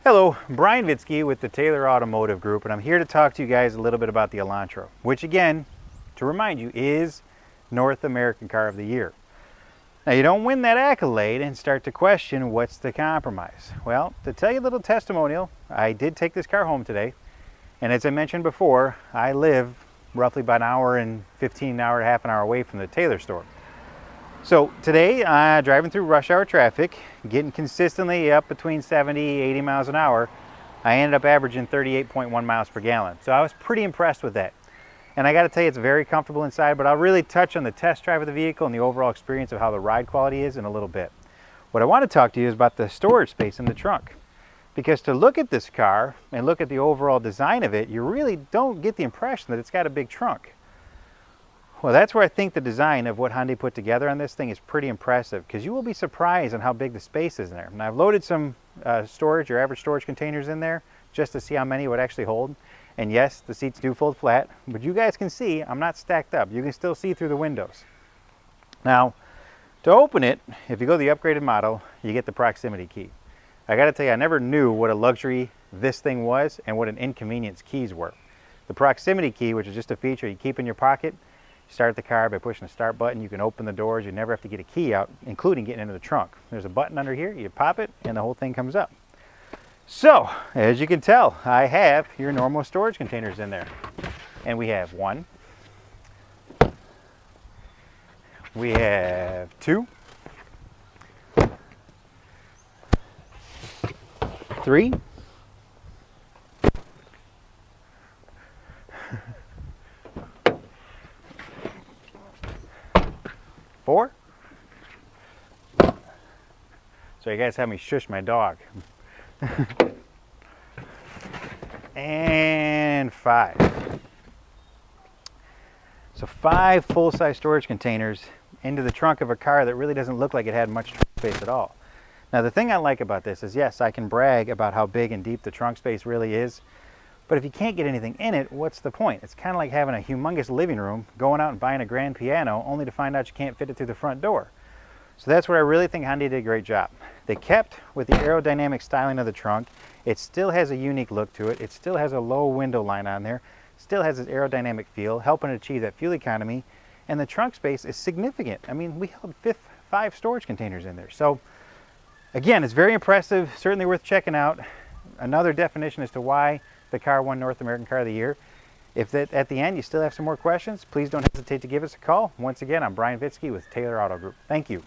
Hello, Brian Vitsky with the Taylor Automotive Group, and I'm here to talk to you guys a little bit about the Elantra, which again, to remind you, is North American Car of the Year. Now you don't win that accolade and start to question what's the compromise. Well, to tell you a little testimonial, I did take this car home today, and as I mentioned before, I live roughly about an hour and 15, half an hour away from the Taylor store. So today, driving through rush hour traffic, getting consistently up between 70, 80 miles an hour, I ended up averaging 38.1 miles per gallon. So I was pretty impressed with that. And I got to tell you, it's very comfortable inside, but I'll really touch on the test drive of the vehicle and the overall experience of how the ride quality is in a little bit. What I want to talk to you is about the storage space in the trunk. Because to look at this car and look at the overall design of it, you really don't get the impression that it's got a big trunk. Well, that's where I think the design of what Hyundai put together on this thing is pretty impressive, because you will be surprised on how big the space is in there. And I've loaded some storage or average storage containers in there just to see how many it would actually hold. And yes, the seats do fold flat, but you guys can see I'm not stacked up. You can still see through the windows. Now, to open it, if you go to the upgraded model, you get the proximity key. I got to tell you, I never knew what a luxury this thing was and what an inconvenience keys were. The proximity key, which is just a feature you keep in your pocket, start the car by pushing the start button. You can open the doors. You never have to get a key out, including getting into the trunk. There's a button under here. You pop it, and the whole thing comes up. So, as you can tell, I have your normal storage containers in there. And we have 1. We have 2. 3. 4. So you guys have me shush my dog. And 5. So 5 full-size storage containers into the trunk of a car that really doesn't look like it had much trunk space at all. Now the thing I like about this is, yes, I can brag about how big and deep the trunk space really is, but if you can't get anything in it, what's the point? It's kind of like having a humongous living room, going out and buying a grand piano, only to find out you can't fit it through the front door. So that's where I really think Hyundai did a great job. They kept with the aerodynamic styling of the trunk. It still has a unique look to it. It still has a low window line on there. Still has this aerodynamic feel, helping achieve that fuel economy. And the trunk space is significant. I mean, we held 5 storage containers in there. So again, it's very impressive, certainly worth checking out. Another definition as to why the car won North American Car of the Year. If at the end you still have some more questions, please don't hesitate to give us a call. Once again, I'm Brian Vitsky with Taylor Auto Group. Thank you.